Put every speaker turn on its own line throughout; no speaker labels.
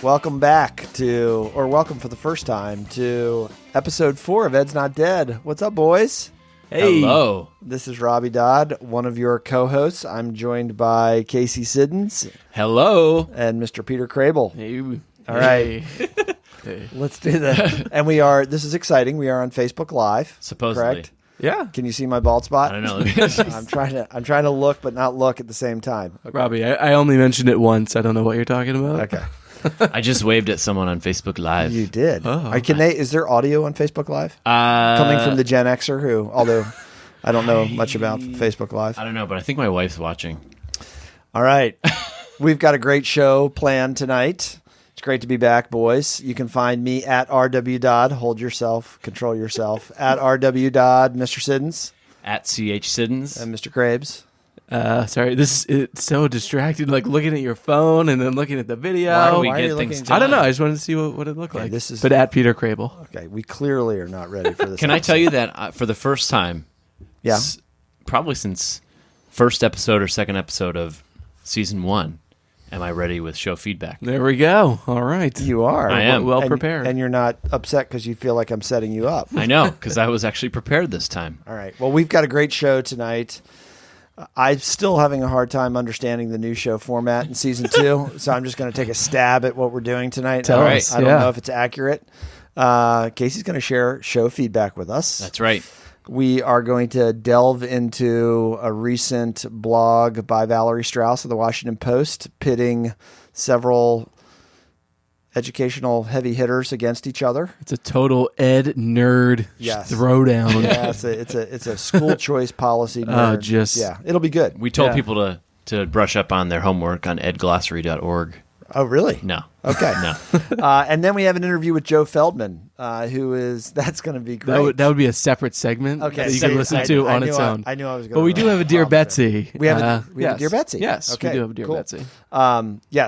welcome back welcome for the first time to episode 4 of Ed's Not Dead. What's up, boys?
Hey. Hello.
This is Robbie Dodd, one of your co-hosts. I'm joined by Casey Siddons.
Hello.
And Mr. Peter Crable.
Hey.
All right.
Hey.
Let's do that. And this is exciting. We are on Facebook Live.
Supposedly.
Correct?
Yeah.
Can you see my bald spot?
I don't know.
I'm trying to look but not look at the same time. Okay.
Robbie, I only mentioned it once. I don't know what you're talking about.
Okay.
I just waved at someone on Facebook Live.
You did.
Oh.
Is there audio on Facebook Live? Coming from the Gen Xer who, although I don't know much about Facebook Live.
I don't know, but I think my wife's watching.
All right. We've got a great show planned tonight. It's great to be back, boys. You can find me at RW Dodd. Hold yourself. Control yourself. At RW Dodd, Mr. Siddons.
At CH Siddons.
And Mr. Krabs.
Sorry, it's so distracted, like looking at your phone and then looking at the video.
Why do we
Why are
get
you
things
looking-
done?
I don't know. I just wanted to see what it looked like. But at Peter Crable.
Okay, we clearly are not ready for this.
Can I tell you that for the first time,
Yeah.
probably since first episode or second episode of season 1, am I ready with show feedback?
There we go. All right.
You are.
I am.
Well
And-
prepared.
And you're not upset because you feel like I'm setting you up.
I know, because I was actually prepared this time.
All right. Well, we've got a great show tonight. I'm still having a hard time understanding the new show format in season 2, so I'm just going to take a stab at what we're doing tonight.
Tell
I
us,
don't
yeah.
know if it's accurate. Casey's going to share show feedback with us.
That's right.
We are going to delve into a recent blog by Valerie Strauss of the Washington Post, pitting several educational heavy hitters against each other.
It's a total ed nerd
Yes.
throwdown.
Yeah, it's a school choice policy nerd. Yeah, it'll be good.
We told
Yeah.
people to brush up on their homework on edglossary.org.
Oh, really?
No.
Okay.
No.
And then we have an interview with Joe Feldman, that's going to be great.
That would be a separate segment
Okay,
that you
so
can listen to on its own.
I knew I was going to.
But we do have a Dear Betsy.
We have a
yes.
Dear Betsy.
Yes,
Okay,
we do have a Dear
cool.
Betsy.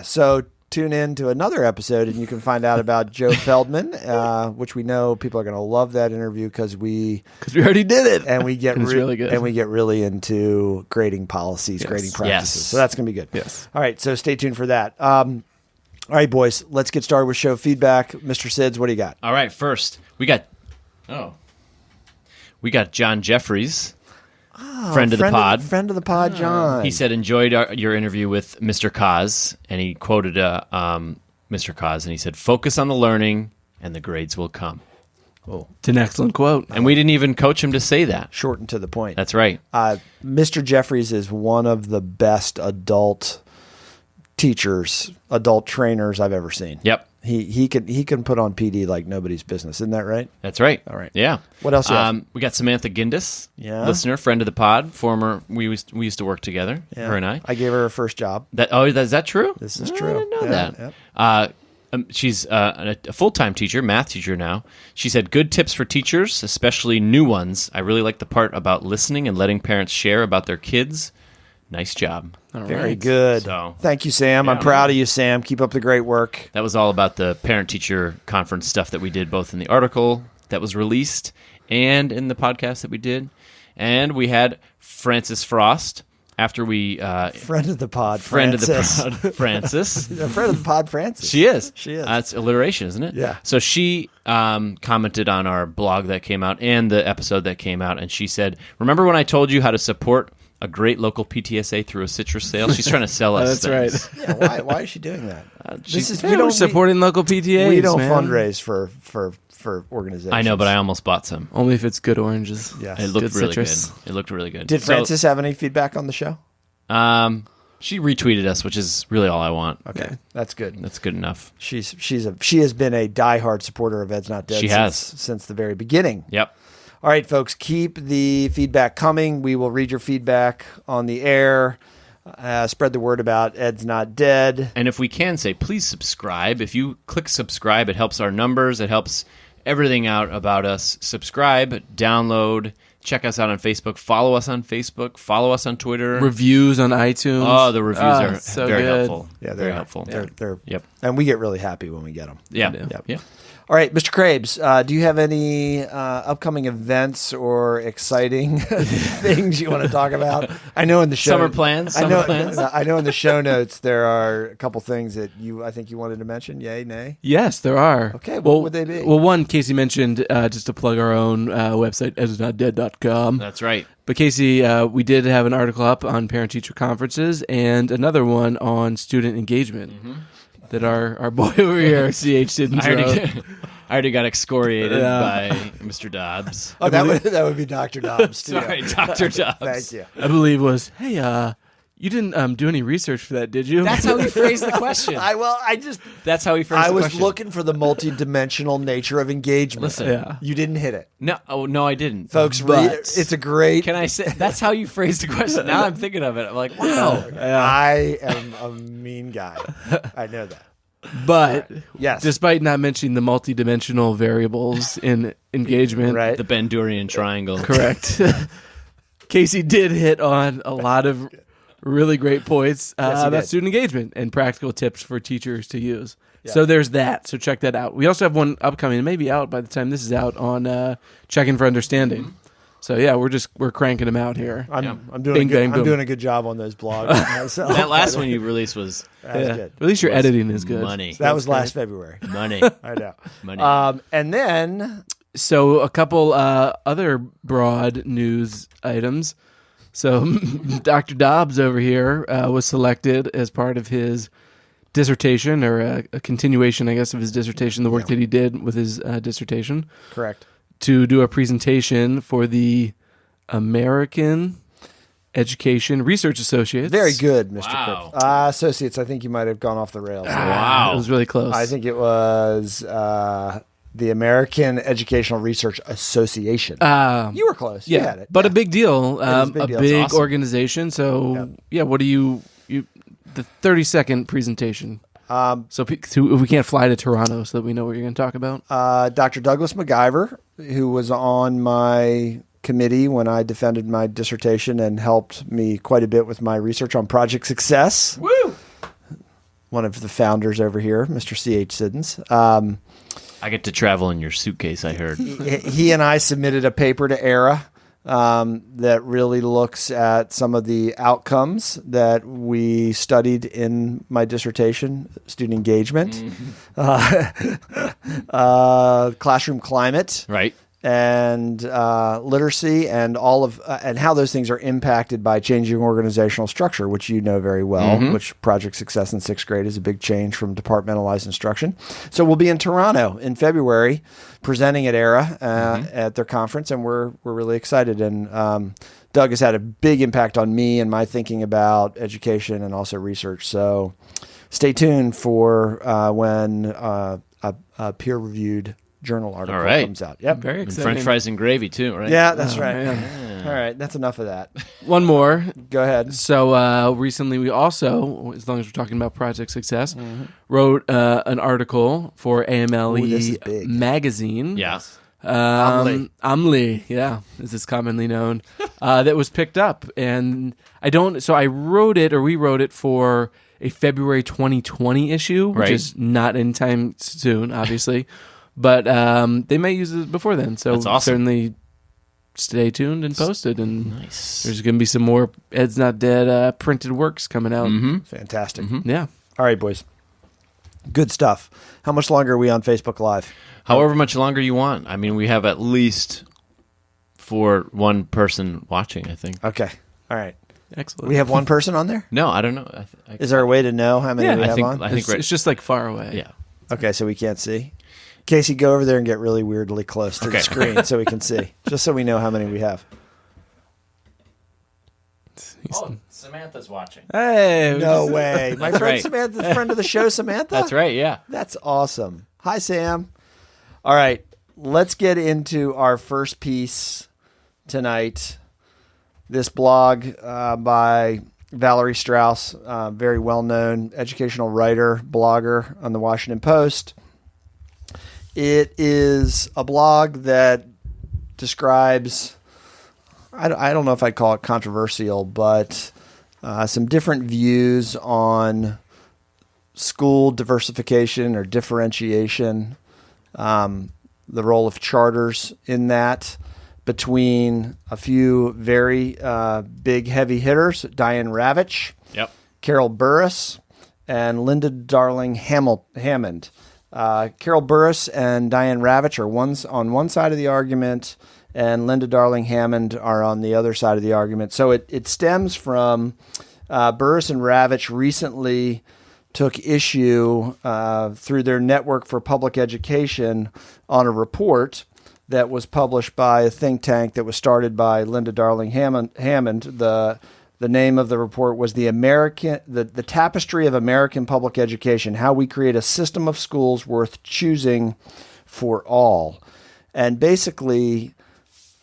So tune in to another episode and you can find out about Joe Feldman, which we know people are going to love that interview because we
already did it.
and we get
It's really good.
and we get really into grading policies, grading practices.
Yes.
So that's going to be good.
Yes.
All right, so stay tuned for that. All right, boys, let's get started with show feedback. Mr. Sids, what do you got?
All right, first, we got John Jeffries, friend of the pod.
Friend of the pod, John.
He said, enjoyed your interview with Mr. Kaz, and he quoted Mr. Kaz, and he said, focus on the learning, and the grades will come.
Oh,
It's an excellent quote.
And we didn't even coach him to say that.
short and to the point.
That's right.
Mr. Jeffries is one of the best adult teachers, adult trainers I've ever seen.
Yep,
He can put on PD like nobody's business. Isn't that right?
that's right.
All right.
Yeah.
What else you have?
We got Samantha Gindis,
Yeah.
listener, friend of the pod, former. We used to work together, her and I.
I gave her first job.
Is that true?
This is
I
true.
didn't know
Yeah,
that.
yeah.
She's a full-time teacher, math teacher now. She said, good tips for teachers, especially new ones. I really like the part about listening and letting parents share about their kids. Nice job.
Very good.
So-
Thank you, Sam. I'm proud of you, Sam. Keep up the great work.
That was all about the parent-teacher conference stuff that we did, both in the article that was released and in the podcast that we did. And we had Frances Frost after we...
Friend of the pod,
friend
Frances.
of the pod, Frances.
A friend of the pod, Frances.
She is.
She is.
That's alliteration, isn't it?
Yeah.
So she commented on our blog that came out and the episode that came out, and she said, remember when I told you how to support a great local PTSA through a citrus sale? She's trying to sell us
That's
things.
right.
Yeah, why is she doing that?
We're supporting local PTAs,
We don't
man.
fundraise for organizations.
I know, but I almost bought some.
Only if it's good oranges.
Yes.
It looked
Good
really
citrus.
good. It looked really good.
Did
So,
Frances have any feedback on the show?
she retweeted us, which is really all I want.
Okay, that's good.
That's good enough.
She has been a diehard supporter of Ed's Not Dead.
She has.
since the very beginning.
Yep.
All right, folks, keep the feedback coming. We will read your feedback on the air. Spread the word about Ed's Not Dead.
And if we can say, please subscribe. If you click subscribe, it helps our numbers. It helps everything out about us. Subscribe, download, Check us out on Facebook. Follow us on Facebook. Follow us on Twitter.
Reviews on iTunes.
Oh, the reviews are
so
very
good.
helpful.
Yeah,
very helpful.
They're
Yep.
and we get really happy when we get them.
Yeah.
Yep.
Yeah.
All right, Mr. Krabs, do you have any upcoming events or exciting things you want to talk about? I know in the show
Summer plans. Summer plans.
I know in the show notes there are a couple things that I think you wanted to mention. Yay, nay?
Yes, there are.
Okay, what would they be?
Well, one, Casey mentioned, just to plug our own website, asnotdead.com.
That's right.
But Casey, we did have an article up on parent-teacher conferences and another one on student engagement that our boy over here, C.H. Siddons, wrote.
I already got excoriated by Mr. Dobbs.
Oh, that would be Dr. Dobbs, too.
Sorry, Dr. Dobbs.
Thank you.
I believe was, hey, you didn't do any research for that, did you?
That's how he phrased the question.
That's
how he phrased
I
the
was
question.
looking for the multi-dimensional nature of engagement.
Listen.
Yeah.
You didn't hit it.
No, I didn't.
Folks,
But-
read it. It's a great...
Can I say that's how you phrased the question? Now I'm thinking of it. I'm like, wow.
I am a mean guy. I know that.
But
Yes.
despite not mentioning the multidimensional variables in engagement,
Right.
The Ben-Durian triangle.
correct. Casey did hit on a lot of really great points
he
about
did.
student engagement and practical tips for teachers to use. So there's that. So check that out. We also have one upcoming, maybe out by the time this is out, on Checking for Understanding. So yeah, we're cranking them out here.
I'm
Bing,
doing
bang, boom.
a good job on those blogs. So
That last one you released was
that was
Yeah.
good.
At least your editing is good.
money.
That was last February.
Money.
I know.
Money.
And then
So a couple other broad news items. So Dr. Dobbs over here was selected as part of his dissertation, or a continuation, I guess, of his dissertation, the work that he did with his dissertation,
correct.
to do a presentation for the American Education Research Associates.
Very good, Mr.
Wow.
Cripps. Associates, I think you might have gone off the rails.
Wow.
It was really close.
I think it was the American Educational Research Association. You were close. You had it.
But
Yeah.
a big deal.
is a big
A
deal.
big
It's awesome.
organization. So, what do you the 30-second presentation. So we can't fly to Toronto so that we know what you're going to talk about.
Dr. Douglas MacGyver, who was on my committee when I defended my dissertation and helped me quite a bit with my research on project success.
Woo!
One of the founders over here, Mr. C.H. Siddons.
I get to travel in your suitcase, I heard.
He and I submitted a paper to ERA that really looks at some of the outcomes that we studied in my dissertation: student engagement, classroom climate,
Right?
and literacy, and all of and how those things are impacted by changing organizational structure, which you know very well. Which project success in 6th grade is a big change from departmentalized instruction. So we'll be in Toronto in February, presenting at ERA at their conference, and we're really excited. And Doug has had a big impact on me and my thinking about education and also research. So stay tuned for when a peer-reviewed journal article
All right.
comes out. Yep.
Very
And
exciting.
French fries and gravy, too, right?
Yeah, that's right.
man.
All right, that's enough of that.
One more.
Go ahead.
So recently we also, as long as we're talking about project success, wrote an article for AMLE
Ooh, this is big.
magazine.
Yeah.
AMLE, yeah, as it's commonly known, that was picked up. And I wrote it, or we wrote it for a February 2020 issue, which
Right.
is not anytime soon, obviously. But they may use it before then. So
That's awesome.
certainly stay tuned and posted. And
Nice.
there's going to be some more Ed's Not Dead printed works coming out.
Fantastic.
Yeah.
All right, boys. Good stuff. How much longer are we on Facebook Live?
However much longer you want. I mean, we have at least for one person watching, I think.
Okay. All right.
Excellent.
We have one person on there?
No, I don't know.
Is there a way to know how many we
I
have
think,
on?
I think
it's,
right.
it's just like far away.
Yeah.
Okay, so we can't see. Casey, go over there and get really weirdly close to the
Okay.
screen so we can see, just so we know how many we have.
Oh, Samantha's watching.
Hey.
No way. My
That's
friend
right.
Samantha, friend of the show, Samantha?
That's right, yeah.
That's awesome. Hi, Sam. All right, let's get into our first piece tonight. This blog by Valerie Strauss, very well-known educational writer, blogger on the Washington Post. It is a blog that describes I don't know if I'd call it controversial, but some different views on school diversification or differentiation, the role of charters in that, between a few very big heavy hitters, Diane Ravitch,
Yep.
Carol Burris, and Linda Darling-Hammond. Carol Burris and Diane Ravitch are on one side of the argument, and Linda Darling-Hammond are on the other side of the argument. So it stems from Burris and Ravitch recently took issue through their Network for Public Education on a report that was published by a think tank that was started by Linda Darling-Hammond. The name of the report was the Tapestry of American Public Education: How We Create a System of Schools Worth Choosing for All. And basically,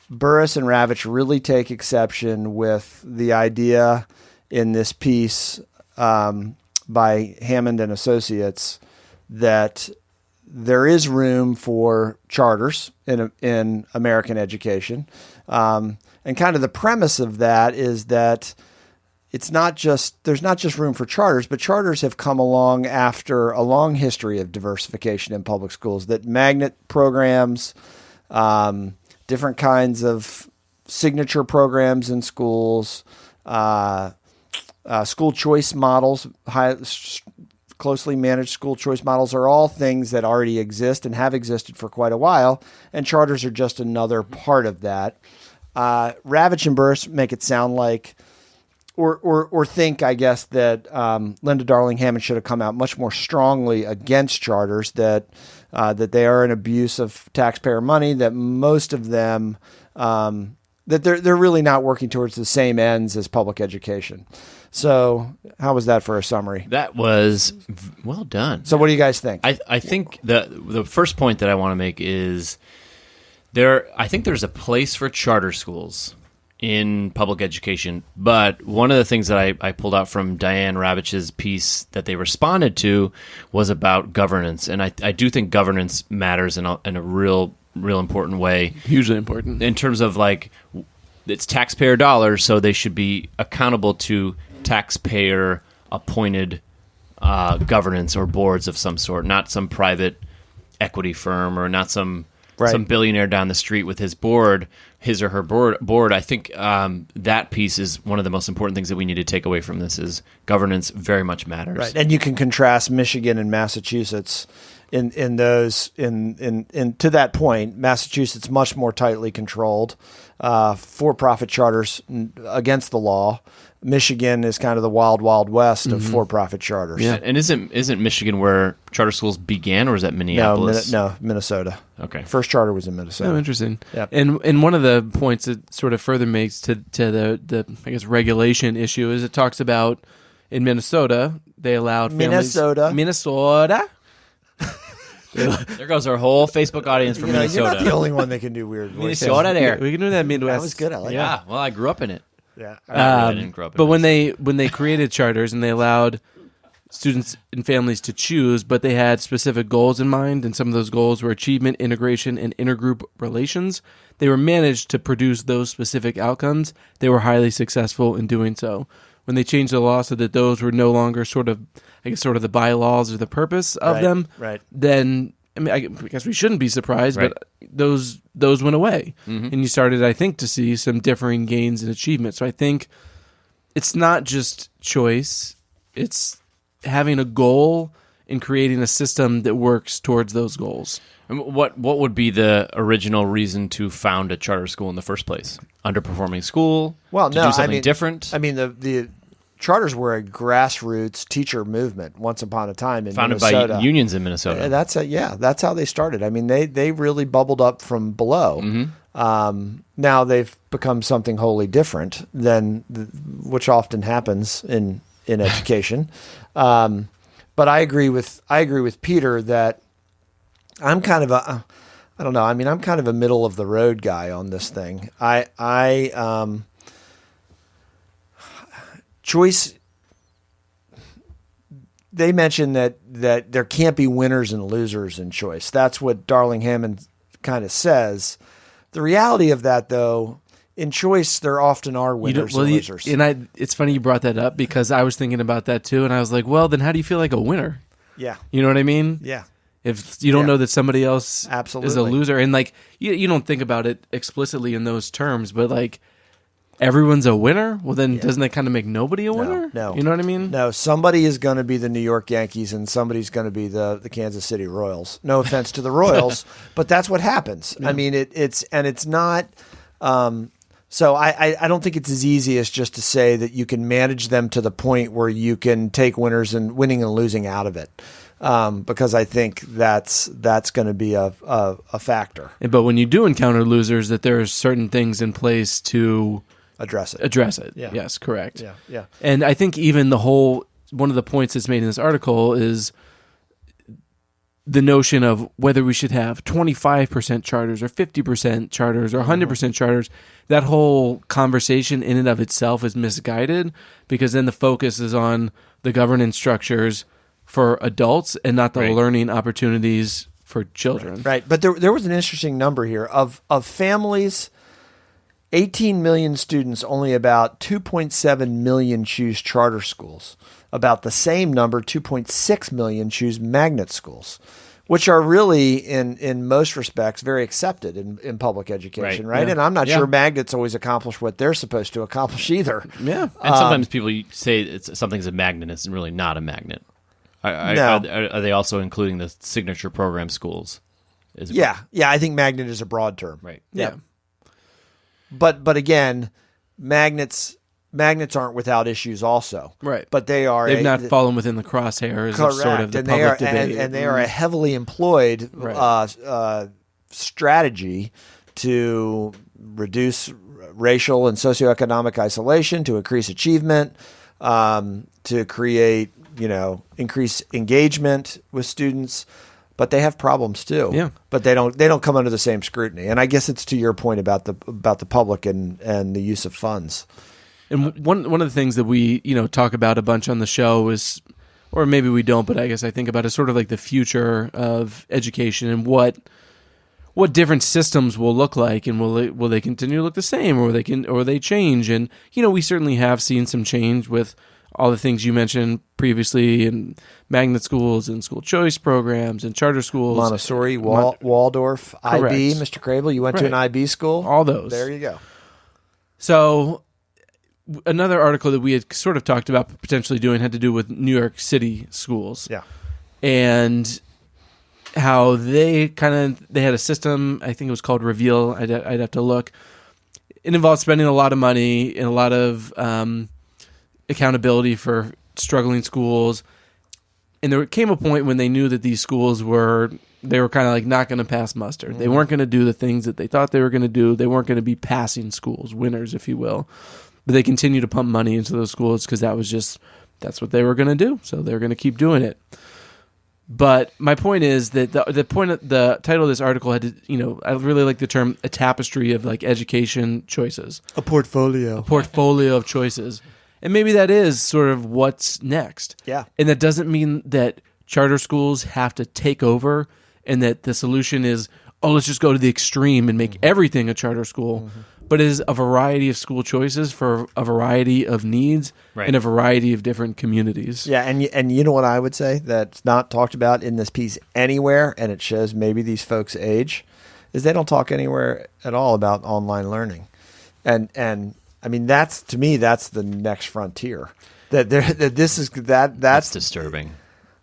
Burris and Ravitch really take exception with the idea in this piece by Hammond and Associates that there is room for charters in American education. And kind of the premise of that is that there's not just room for charters, but charters have come along after a long history of diversification in public schools, that magnet programs, different kinds of signature programs in schools, school choice models, closely managed school choice models are all things that already exist and have existed for quite a while, and charters are just another part of that. Ravitch and Burris make it sound like, or think, I guess, that Linda Darling-Hammond should have come out much more strongly against charters, that they are an abuse of taxpayer money, that most of them, that they're really not working towards the same ends as public education. So how was that for a summary?
That was well done.
So what do you guys think?
I think the first point that I want to make is I think there's a place for charter schools in public education, but one of the things that I pulled out from Diane Ravitch's piece that they responded to was about governance, and I do think governance matters in a real important way.
Hugely important.
In terms of, like, it's taxpayer dollars, so they should be accountable to taxpayer appointed governance or boards of some sort, not some private equity firm or not some billionaire down the street with his or her board. I think that piece is one of the most important things that we need to take away from this is governance very much matters.
Right. And you can contrast Michigan and Massachusetts in those to that point. Massachusetts much more tightly controlled, for-profit charters against the law. Michigan is kind of the wild, wild west of for-profit charters.
Yeah. And isn't Michigan where charter schools began, or is that Minneapolis?
No, Minnesota.
Okay.
First charter was in Minnesota.
Oh, interesting.
Yep.
And one of the points that sort of further makes to the I guess regulation issue is it talks about in Minnesota they allowed families. Minnesota.
There goes our whole Facebook audience from Minnesota.
You're not the only one that can do weird voices.
Minnesota there.
We can do that Midwest.
That was good. I like
Yeah.
that.
Well, I grew up in it.
Yeah.
I didn't grow up in
But when
Minnesota.
they created charters and they allowed students and families to choose, but they had specific goals in mind, and some of those goals were achievement, integration, and intergroup relations. They were managed to produce those specific outcomes. They were highly successful in doing so. When they changed the law so that those were no longer sort of the bylaws or the purpose of them,
Right.
then I guess we shouldn't be surprised, but those went away. And you started, I think, to see some differing gains and achievements. So I think it's not just choice, it's having a goal and creating a system that works towards those goals.
And what would be the original reason to found a charter school in the first place? Underperforming school?
Well,
to do something different?
I mean, the charters were a grassroots teacher movement once upon a time in
Founded
Minnesota.
by unions in Minnesota.
That's how they started. I mean, they really bubbled up from below. Now they've become something wholly different than which often happens in education. But I agree with Peter that I'm kind of I'm kind of a middle of the road guy on this thing. Choice. They mentioned that there can't be winners and losers in choice. That's what Darling-Hammond kind of says. The reality of that, though, in choice, there often are winners and losers.
It's funny you brought that up because I was thinking about that too, and I was like, well, then how do you feel like a winner?
Yeah.
You know what I mean?
Yeah.
If you don't know that somebody else
Absolutely.
is a loser, and like you don't think about it explicitly in those terms, but like everyone's a winner, well then doesn't that kind of make nobody a winner?
No.
You know what I mean?
No, somebody is going to be the New York Yankees and somebody's going to be the Kansas City Royals. No offense to the Royals, but that's what happens. Yeah. I mean, it's not. So I don't think it's as easy as just to say that you can manage them to the point where you can take winners and winning and losing out of it. Because I think that's going to be a factor.
But when you do encounter losers, that there are certain things in place to
address it.
Yeah. Yes, correct.
Yeah.
And I think even one of the points that's made in this article is the notion of whether we should have 25% charters or 50% charters or 100% charters. That whole conversation in and of itself is misguided because then the focus is on the governance structures for adults and not the learning opportunities for children.
Right. But there was an interesting number here of families, 18 million students, only about 2.7 million choose charter schools. About the same number, 2.6 million choose magnet schools, which are really, in most respects, very accepted in public education, right?
Yeah.
And I'm not sure magnets always accomplish what they're supposed to accomplish either.
Yeah.
And sometimes people say something's a magnet, it's really not a magnet. Are they also including the signature program schools?
Yeah, I think magnet is a broad term.
Right.
Yeah.
But again, magnets aren't without issues also.
Right.
But they've
not fallen within the crosshairs of sort of the public debate.
And they are a heavily employed strategy to reduce racial and socioeconomic isolation, to increase achievement, to create increase engagement with students, but they have problems too.
Yeah.
But they don't come under the same scrutiny. And I guess it's to your point about the public and the use of funds.
And one of the things that we talk about a bunch on the show is, or maybe we don't, but I guess I think about is sort of like the future of education and what different systems will look like, and will they continue to look the same, or will they change? And we certainly have seen some change with all the things you mentioned previously in magnet schools and school choice programs and charter schools.
Montessori, Waldorf,
Correct.
IB. Mr. Crable, you went to an IB school?
All those.
There you go.
So another article that we had sort of talked about potentially doing had to do with New York City schools.
Yeah.
And how they had a system, I think it was called Reveal. I'd have to look. It involved spending a lot of money and a lot of accountability for struggling schools. And there came a point when they knew that these schools were kind of like not going to pass muster. They weren't going to do the things that they thought they were going to do. They weren't going to be passing schools, winners, if you will. But they continued to pump money into those schools because that's what they were going to do. So they're going to keep doing it. But my point is that the title of this article had to, I really like the term a tapestry of like education choices.
A portfolio
of choices. And maybe that is sort of what's next.
Yeah.
And that doesn't mean that charter schools have to take over and that the solution is, let's just go to the extreme and make everything a charter school. But it is a variety of school choices for a variety of needs in a variety of different communities.
Yeah, and you know what I would say that's not talked about in this piece anywhere, and it shows maybe these folks' age, is they don't talk anywhere at all about online learning. And I mean, that's the next frontier. That's
disturbing.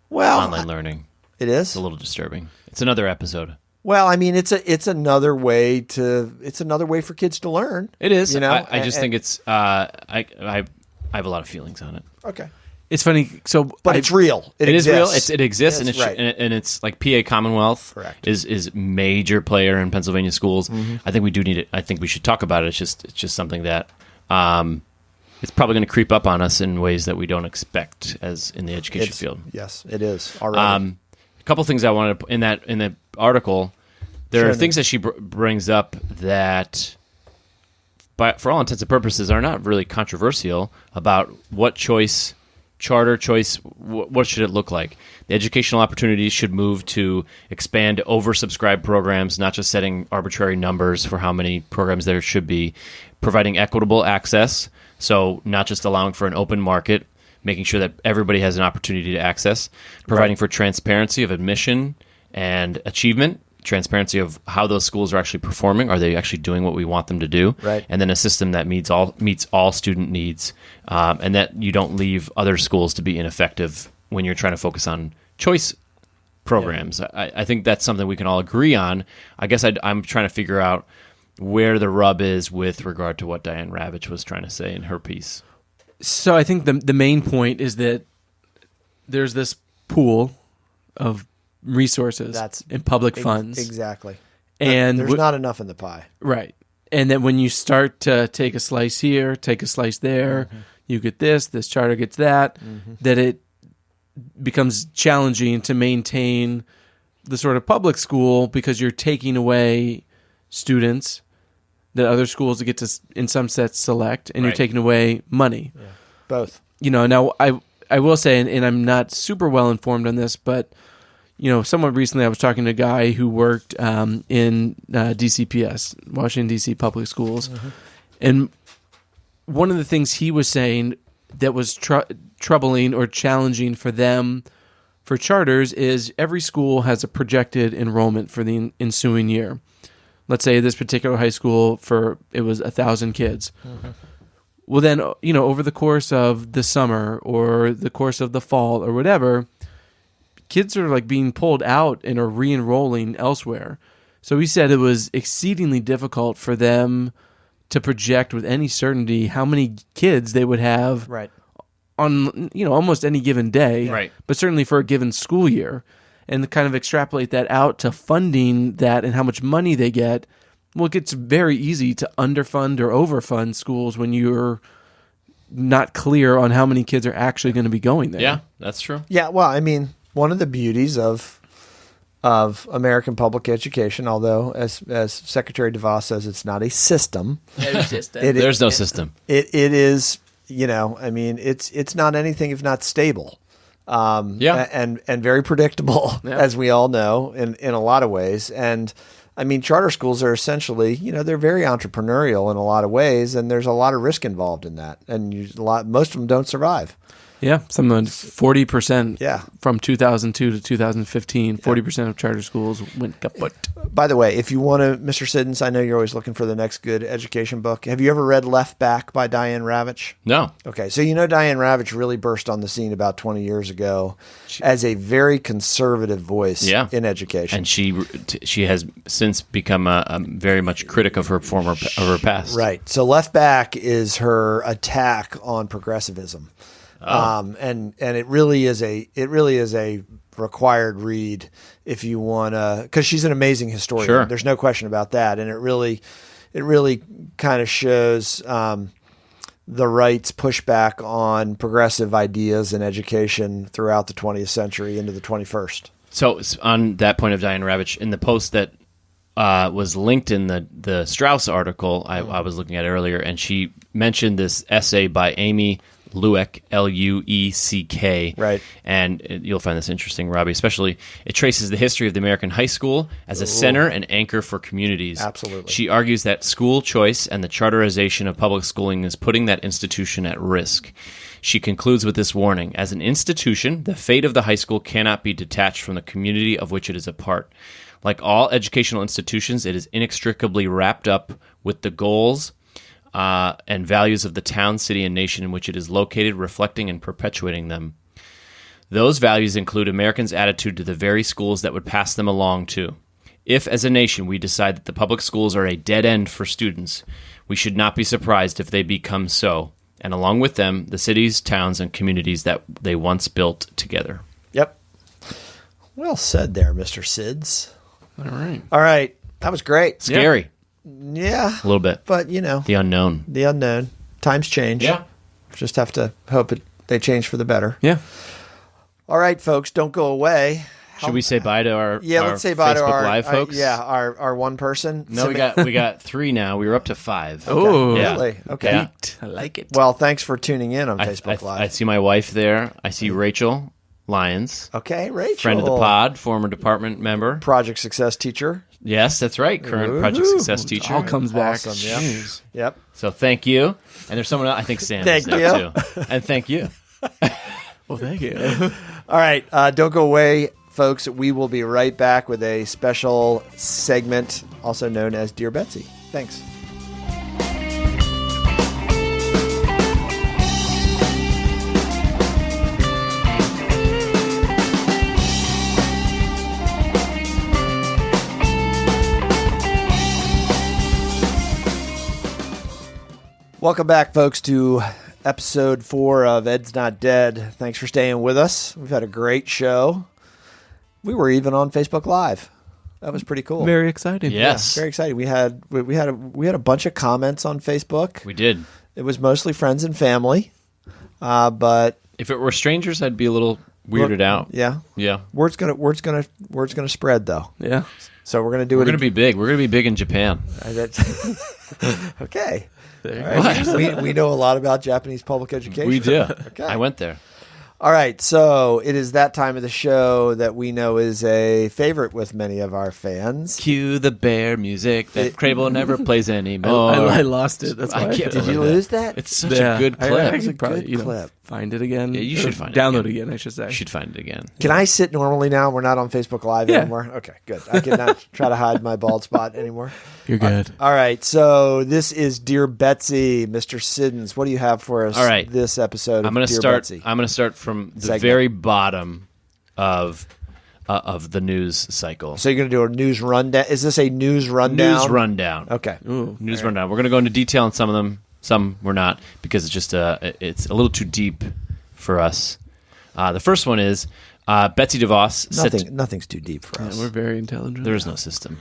Well,
online learning.
It is.
It's a little disturbing. It's another episode.
Well, I mean, it's another way for kids to learn.
It is. I just think it's. I have a lot of feelings on it.
Okay.
It's funny.
But it's real. It
is real.
exists.
It exists, and
right.
it's like PA Commonwealth.
Correct.
Is major player in Pennsylvania schools. I think we do need it. I think we should talk about it. It's just something that it's probably going to creep up on us in ways that we don't expect as in the education field.
Yes, it is already.
A couple things I wanted to, in the article. There are things that she brings up that, for all intents and purposes, are not really controversial about what choice charter choice, what should it look like? The educational opportunities should move to expand oversubscribed programs, not just setting arbitrary numbers for how many programs there should be, providing equitable access, so not just allowing for an open market, making sure that everybody has an opportunity to access, providing for transparency of admission and achievement, transparency of how those schools are actually performing. Are they actually doing what we want them to do?
Right.
And then a system that meets all student needs, and that you don't leave other schools to be ineffective when you're trying to focus on choice programs. Yeah. I think that's something we can all agree on. I guess I'm trying to figure out where the rub is with regard to what Diane Ravitch was trying to say in her piece.
So I think the main point is that there's this pool of resources and public funds.
Exactly.
And
there's not enough in the pie.
Right. And then when you start to take a slice here, take a slice there, you get this charter gets that, that it becomes challenging to maintain the sort of public school because you're taking away students that other schools get to, in some sets, select, and you're taking away money.
Yeah. Both.
Now I will say, and I'm not super well informed on this, but somewhat recently I was talking to a guy who worked in DCPS, Washington, D.C. Public Schools. And one of the things he was saying that was troubling or challenging for them for charters is every school has a projected enrollment for the ensuing year. Let's say this particular high school, it was 1,000 kids. Well, then, over the course of the summer or the course of the fall or whatever, kids are like being pulled out and are re-enrolling elsewhere. So he said it was exceedingly difficult for them to project with any certainty how many kids they would have on almost any given day, but certainly for a given school year, and to kind of extrapolate that out to funding that and how much money they get. Well, it gets very easy to underfund or overfund schools when you're not clear on how many kids are actually going to be going there.
Yeah, that's true.
Yeah, well, I mean, one of the beauties of American public education, although as Secretary DeVos says, it's not a system.
There's no system.
It is, I mean, it's not anything if not stable. And very predictable, as we all know, in a lot of ways. And I mean, charter schools are essentially, they're very entrepreneurial in a lot of ways, and there's a lot of risk involved in that. And most of them don't survive.
Yeah, something 40%.
Yeah.
From 2002 to 2015, 40% of charter schools went kaput.
By the way, if you want to, Mr. Siddons, I know you're always looking for the next good education book. Have you ever read Left Back by Diane Ravitch?
No.
Okay, so Diane Ravitch really burst on the scene about 20 years ago as a very conservative voice in education.
And she has since become a very much critic of her past.
Right. So Left Back is her attack on progressivism. And it really is a required read if you want to, because she's an amazing historian.
Sure.
There's no question about that. And it really kind of shows the right's pushback on progressive ideas in education throughout the 20th century into the 21st.
So on that point of Diane Ravitch, in the post that was linked in the Strauss article I was looking at earlier, and she mentioned this essay by Amy Lueck, Lueck.
Right.
And you'll find this interesting, Robbie, especially it traces the history of the American high school as a center and anchor for communities.
Absolutely.
She argues that school choice and the charterization of public schooling is putting that institution at risk. She concludes with this warning: as an institution, the fate of the high school cannot be detached from the community of which it is a part. Like all educational institutions, it is inextricably wrapped up with the goals and values of the town, city, and nation in which it is located, reflecting and perpetuating them. Those values include Americans' attitude to the very schools that would pass them along to. If, as a nation, we decide that the public schools are a dead end for students, we should not be surprised if they become so, and along with them, the cities, towns, and communities that they once built together.
Yep. Well said there, Mr. Sids.
All
right. That was great.
Scary.
Yeah.
A little bit.
But,
the unknown.
The unknown. Times change.
Yeah.
Just have to hope they change for the better.
Yeah.
All right, folks, don't go away.
Should we say bye to our
let's say bye to
Facebook
our
Live folks?
our one person.
No, we got 3 now. We were up to 5.
Oh,
Yeah.
Really? Okay.
Yeah.
I like it.
Well, thanks for tuning in on Facebook Live.
I see my wife there. I see Rachel Lyons,
Okay, Rachel.
friend of the pod, former department member.
Project Success teacher.
Yes, that's right. Current Project Success teacher.
All comes back.
Awesome, yep.
Jeez.
Yep.
So thank you. And there's someone else. I think Sam
Thank
is there
you.
too. And thank you.
Well, thank you.
All right, don't go away, folks. We will be right back with a special segment, also known as Dear Betsy. Thanks. Welcome back, folks, to episode 4 of Ed's Not Dead. Thanks for staying with us. We've had a great show. We were even on Facebook Live. That was pretty cool.
Very exciting.
Yes.
Very exciting. We had a bunch of comments on Facebook.
We did.
It was mostly friends and family, but
If it were strangers, I'd be a little weirded out.
yeah,
Yeah.
word's gonna spread though.
Yeah.
So we're gonna do
We're
it.
going to be big. We're going to be big in Japan.
Okay.
There you
All right. We know a lot about Japanese public education.
We do.
Okay.
I went there.
All right, so it is that time of the show that we know is a favorite with many of our fans.
Cue the bear music that Crable never plays anymore.
I lost it. That's why.
I can't
Did you
believe
lose that?
It's such a good clip.
I could probably
good clip.
find it again.
Yeah, you should find it
download
again.
again. I should say.
You should find it again.
Can I sit normally now? We're not on Facebook Live
Yeah.
anymore? Okay, good. I cannot try to hide my bald spot anymore.
You're good.
All right, so this is Dear Betsy, Mr. Siddons. What do you have for us
All right.
this episode
I'm
of
going
Dear
to start.
Betsy?
I'm going to start from the
Segment.
very bottom of the news cycle.
So you're going to do a news rundown? Is this a news rundown?
News rundown.
Okay.
Ooh.
News rundown. We're going to go into detail on some of them. Some we're not because it's just it's a little too deep for us. The first one is Betsy DeVos.
Nothing's too deep for us.
We're very intelligent.
There is no system.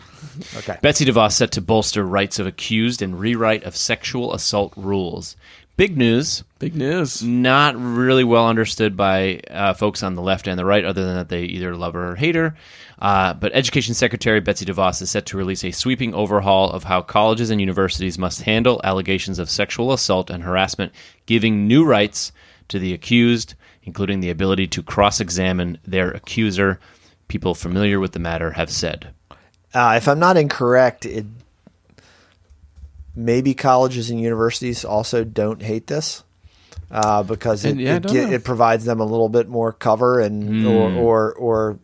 Okay.
Betsy DeVos set to bolster rights of accused and rewrite of sexual assault rules. Big news.
Big news.
Not really well understood by folks on the left and the right, other than that they either love her or hate her. But Education Secretary Betsy DeVos is set to release a sweeping overhaul of how colleges and universities must handle allegations of sexual assault and harassment, giving new rights to the accused, including the ability to cross-examine their accuser. People familiar with the matter have said.
If I'm not incorrect, maybe colleges and universities also don't hate this because it provides them a little bit more cover and or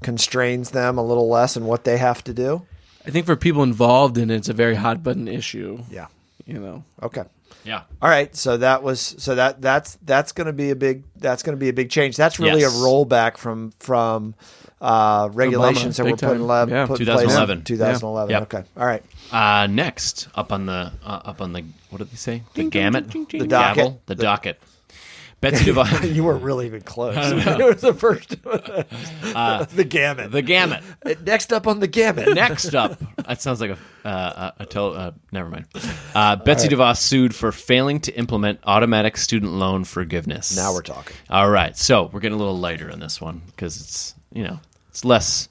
constrains them a little less in what they have to do.
I think for people involved in it, it's a very hot button issue.
Yeah.
You know.
Okay.
Yeah.
All right. So that's going to be a big change. That's really
Yes.
a rollback from regulations that
Big
were put in
time.
put in
2011.
place. 2011.
Yep.
Okay. All right.
Next, up on the what did they say? The gamut,
The docket.
gavel? The docket. Betsy DeVos.
You weren't really even close. It was the first. The gamut.
The gamut.
Next up on the gamut.
Next up, that sounds like never mind. Betsy DeVos sued for failing to implement automatic student loan forgiveness.
Now we're talking.
All right, so we're getting a little lighter on this one because it's less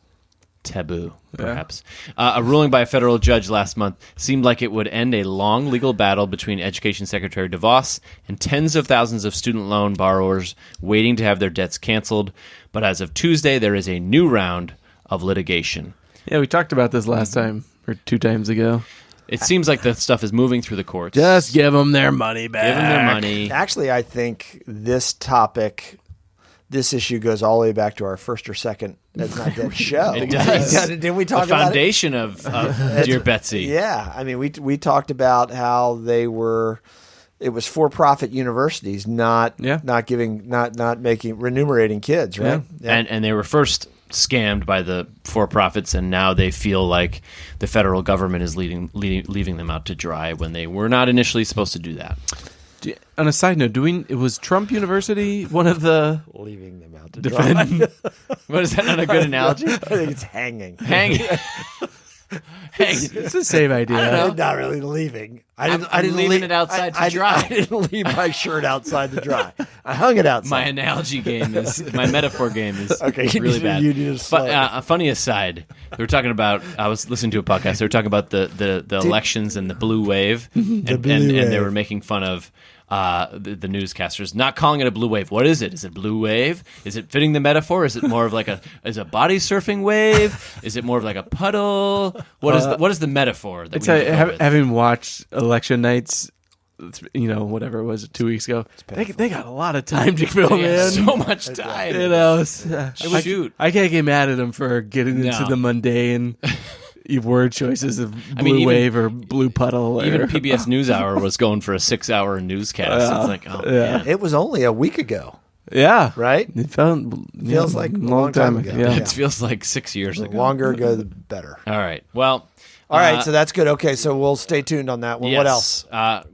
taboo, perhaps. A ruling by a federal judge last month seemed like it would end a long legal battle between Education Secretary DeVos and tens of thousands of student loan borrowers waiting to have their debts canceled. But as of Tuesday, there is a new round of litigation.
Yeah, we talked about this last time or 2 times ago.
It seems like the stuff is moving through the courts.
Just give them their money back.
Give them their money.
Actually, I think this issue goes all the way back to our first or second That's Not Dead show.
It does.
Didn't we talk
the
about
foundation of Dear Betsy.
Yeah. I mean, we talked about how it was for-profit universities not remunerating kids, right?
Yeah.
And they were first scammed by the for-profits, and now they feel like the federal government is leaving them out to dry when they were not initially supposed to do that.
On a side note, was Trump University one of the
Leaving them out to dry.
What is that? Not a good analogy?
I think it's hanging.
Hanging. Hey,
It's the same idea.
I'm not really leaving. I
I'm
didn't
leaving
leave
it outside to
I
dry.
didn't leave my shirt outside to dry. I hung it outside.
my analogy game is my metaphor game is
Okay,
really bad.
you need to slow it.
But funny aside, they were talking about. I was listening to a podcast. They were talking about the elections and the blue wave, and they were making fun of the newscasters not calling it a blue wave. What is it? Is it blue wave? Is it fitting the metaphor? Is it more of like a body surfing wave? Is it more of like a puddle? What is the metaphor that we need to go with?
Having watched election nights, whatever it was 2 weeks ago, they got a lot of time to fill,
They
man.
have so much time.
Shoot. I can't get mad at them for getting into the mundane word choices of blue wave or blue puddle.
Even PBS NewsHour was going for a 6-hour newscast. It's like, man.
It was only a week ago,
yeah,
right?
It
Feels like a long time ago.
Yeah.
It feels like 6 years
The
ago.
longer ago, the better.
All right. Well.
All right, so that's good. Okay, so we'll stay tuned on that one.
Yes.
What else?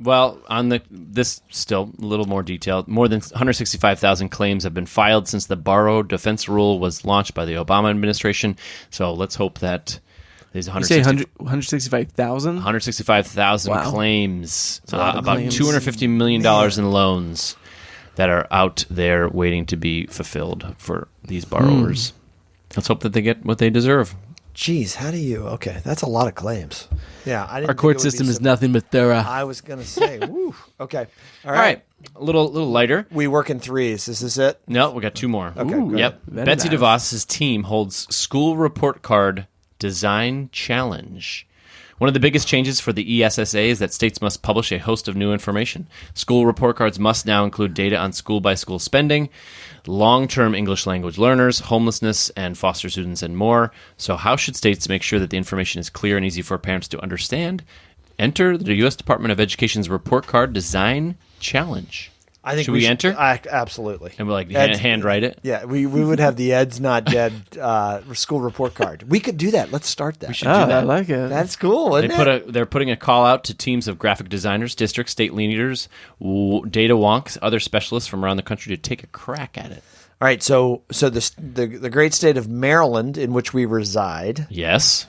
Well, on this still a little more detailed. More than 165,000 claims have been filed since the borrow defense rule was launched by the Obama administration. So let's hope that these
165,000?
165,000
Wow.
claims, about
claims.
$250 million in loans that are out there waiting to be fulfilled for these borrowers. Let's hope that they get what they deserve.
Jeez, how do you? Okay, that's a lot of claims. Yeah, I didn't.
Our court system is nothing but thorough.
I was gonna say, woo. Okay,
All right. A little lighter.
We work in threes. Is this it?
No, we got two more.
Okay, go
Yep.
Very
Betsy
nice.
DeVos's team holds school report card design challenge. One of the biggest changes for the ESSA is that states must publish a host of new information. School report cards must now include data on school-by-school spending, long-term English language learners, homelessness, and foster students, and more. So how should states make sure that the information is clear and easy for parents to understand? Enter the U.S. Department of Education's report card design challenge.
I think
Should we enter?
Absolutely.
And we'll
Ed's-
handwrite it?
Yeah, we would have the Ed's Not Dead school report card. We could do that. Let's start that.
We should
Oh,
do that.
I like it.
That's cool, isn't it?
They're putting a call out to teams of graphic designers, district, state leaders, data wonks, other specialists from around the country to take a crack at it.
All right, so the great state of Maryland, in which we reside,
Yes.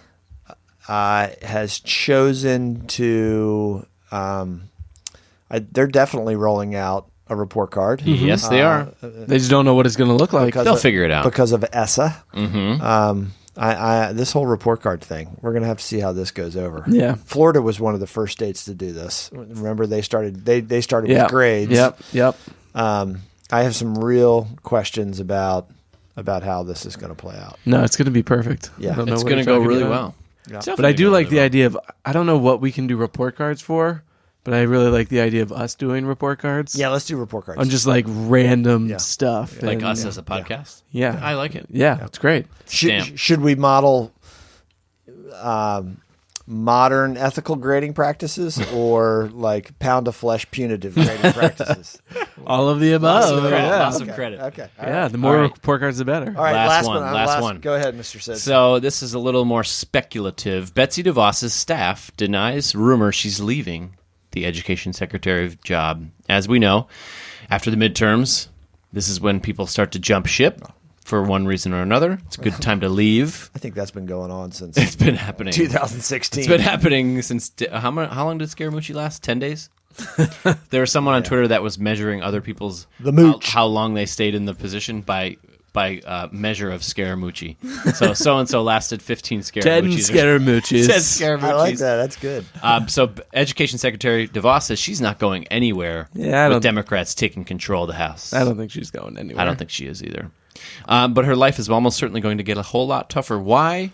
has chosen to. They're definitely rolling out a report card.
Yes, they are.
They just don't know what it's going to look like.
Because
They'll
of-
figure it out.
because of ESSA.
Mm-hmm.
This whole report card thing, we're going to have to see how this goes over.
Yeah.
Florida was one of the first states to do this. Remember, they started
Yep.
with grades.
Yep.
I have some real questions about how this is going to play out.
No, it's going to be perfect.
Yeah.
I don't know
It's
what
going to
you're
go
talking
really
about.
well.
Yeah.
But I do like the idea of, I don't know what we can do report cards for, but I really like the idea of us doing report cards
Yeah, let's do report cards.
on just like random
Yeah.
stuff.
Like
and-
us as a podcast.
Yeah.
I like it.
Yeah, it's great.
Stamp.
Should we model modern ethical grading practices or like pound of flesh punitive grading practices?
All of the above.
Lots of credit.
Yeah.
Lots of credit.
Okay.
Yeah, the more
All right.
report cards, the better.
All right.
Last
Last
one.
Go ahead, Mr. Sid.
So this is a little more speculative. Betsy DeVos's staff denies rumor she's leaving the education secretary job. As we know, after the midterms, this is when people start to jump ship for one reason or another. It's a good time to leave.
I think that's been going on since
It's been happening.
2016.
It's been happening since how long did Scaramucci last? 10 days? There was someone on Twitter that was measuring other people's
The mooch.
how long they stayed in the position by measure of Scaramucci. So and so lasted 15 Scaramuccis.
10 Scaramucci's.
10 Scaramuccis.
I like that. That's good.
So Education Secretary DeVos says she's not going anywhere
Yeah, I
with
don't-
Democrats taking control of the House.
I don't think she's going anywhere.
I don't think she is either. But her life is almost certainly going to get a whole lot tougher. Why?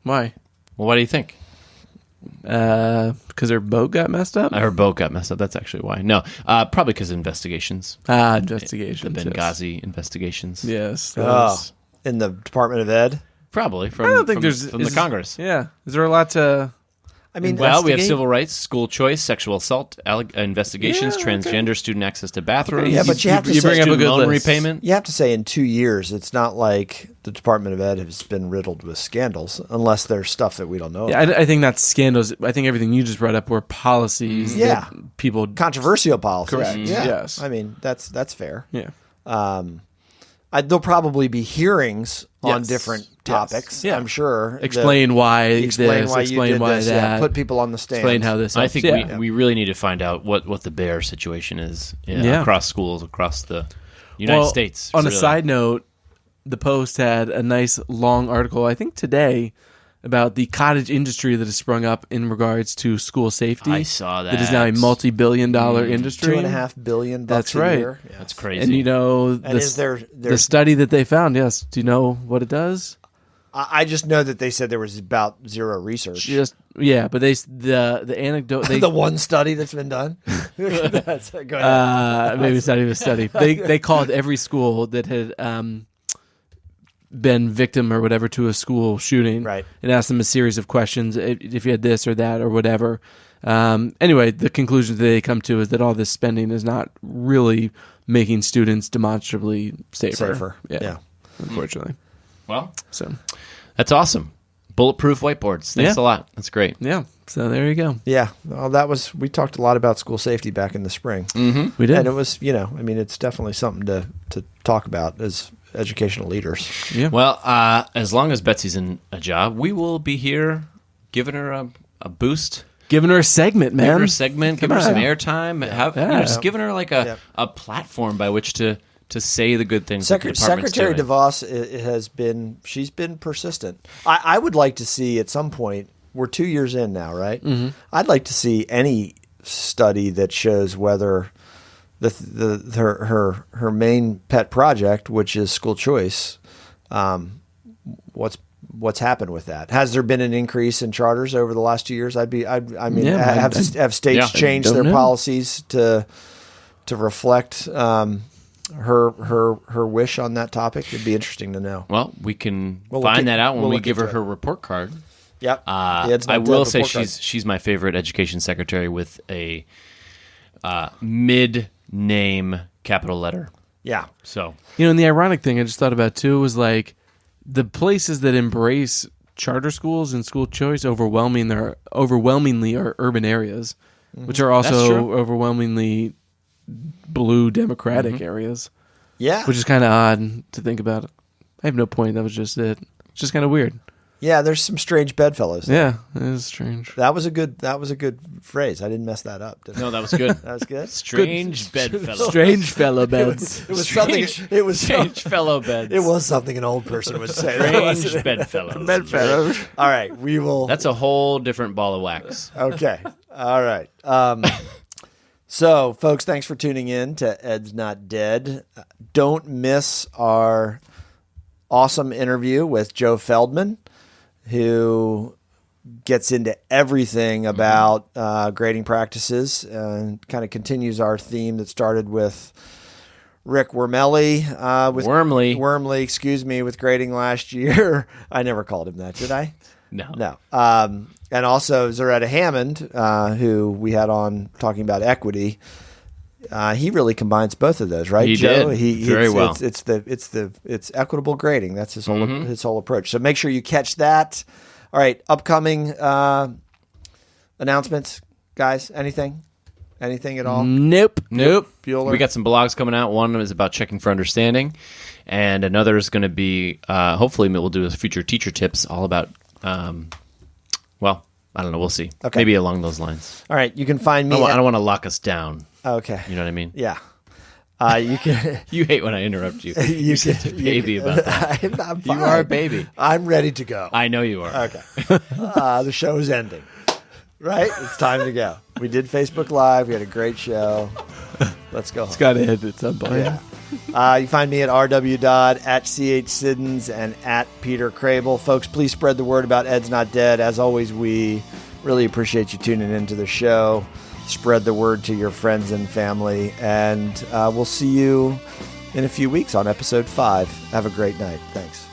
Why?
Well, what do you think?
Because her boat got messed up?
Her boat got messed up. That's actually why. No, probably because of investigations.
Investigation.
The Benghazi investigations.
Yes.
Oh, in the Department of Ed.
Probably from,
I don't think
from,
there's
from the
is-
Congress.
Yeah. Is there a lot to?
I mean,
Well, we have
Investigate?
civil rights, school choice, sexual assault investigations,
Yeah, okay.
transgender student access to bathrooms.
Yeah, but you have to
you
say
bring up a
student
good
loan
list.
repayment.
you have to say in 2 years, it's not like the Department of Ed has been riddled with scandals, unless there's stuff that we don't know.
Yeah,
about.
I think that's scandals. I think everything you just brought up were policies.
Yeah.
that people.
Controversial policies.
Correct.
Yeah.
Yes.
I mean, that's fair.
Yeah.
There'll probably be hearings on
Yes.
different
Yes.
topics.
Yeah.
I'm sure.
Explain why
Explain
this,
why you
explain
did
why
this.
that.
Yeah. Put people on the stand.
Explain how this
I
helps.
think
Yeah.
we really need to find out what the bear situation is across schools, across the United States.
On a
really.
side note, the Post had a nice long article, I think today, about the cottage industry that has sprung up in regards to school safety.
I saw that.
That is now a multi-billion-dollar industry.
$2.5 billion.
That's
a
right.
year. Yeah.
That's crazy.
And you know,
And is there
the study that they found, yes. Do you know what it does?
I just know that they said there was about zero research.
But the anecdote
The one study that's been done. Go ahead.
maybe it's not even a study. They called every school that had been victim or whatever to a school shooting,
Right.
and asked them a series of questions if you had this or that or whatever. Anyway, the conclusion that they come to is that all this spending is not really making students demonstrably safer.
Yeah.
Unfortunately.
well,
So
that's awesome. Bulletproof whiteboards. Thanks a lot. That's great.
yeah. So there you go.
Yeah. Well, we talked a lot about school safety back in the spring.
We did.
And it was, it's definitely something to talk about as educational leaders.
Yeah.
Well, as long as Betsy's in a job, we will be here giving her a boost.
Giving her a segment, man.
Giving her a segment, giving her
Come
some
on.
airtime, just giving her like a platform by which to say the good things that the department's
Secretary
doing.
DeVos she's been persistent. I would like to see at some point, we're 2 years in now, right? Mm-hmm. I'd like to see any study that shows whether her main pet project, which is school choice, what's happened with that? Has there been an increase in charters over the last 2 years? Have states changed
don't
their
know.
policies to reflect her wish on that topic? It'd be interesting to know.
Well, we can
We'll
find
look
that out when
we'll
we
look
give her
into it.
her report card.
Yep.
I will say she's my favorite education secretary with a mid-name capital letter.
Yeah.
So
And the ironic thing I just thought about too was like the places that embrace charter schools and school choice overwhelmingly are urban areas, which are
That's
also
true.
overwhelmingly blue Democratic areas,
Yeah.
which is kind of odd to think about. I have no point. That was just it. It's just kind of weird.
Yeah, there's some strange bedfellows.
Yeah, it is strange.
That was a good phrase. I didn't mess that up. Did I?
no, that was good.
That was good.
Strange bedfellow.
Strange fellow beds.
It was something. It was
Strange fellow beds.
It was something an old person would say.
Strange bedfellows.
Bedfellows.
All right, we will.
That's a whole different ball of wax.
Okay. All right. So, folks, thanks for tuning in to Ed's Not Dead. Don't miss our awesome interview with Joe Feldman, who gets into everything about grading practices and kind of continues our theme that started with Rick Wormelli. Wormley, excuse me, with grading last year. I never called him that, did I?
No.
And also Darling-Hammond, who we had on talking about equity. He really combines both of those, right,
He
Joe?
did. Very well.
It's equitable grading. That's his whole approach. So make sure you catch that. All right, upcoming announcements, guys. Anything at all?
Nope.
Bueller?
We got some blogs coming out. One is about checking for understanding, and another is going to be hopefully we'll do a future teacher tips all about. Well, I don't know. We'll see.
Okay.
Maybe along those lines.
All right, you can find me.
I don't want to lock us down.
Okay.
You know what I mean?
Yeah. You can.
You hate when I interrupt you.
You
You're such a baby about that.
I'm
You
fine.
are a baby.
I'm ready to go.
I know you are.
Okay. The show is ending. Right? It's time to go. We did Facebook Live. We had a great show. Let's go home.
It's got to end at some point.
Yeah. You find me at RW Dodd, at CH Siddons, and at Peter Crable. Folks, please spread the word about Ed's Not Dead. As always, we really appreciate you tuning into the show. Spread the word to your friends and family. And we'll see you in a few weeks on episode 5. Have a great night. Thanks.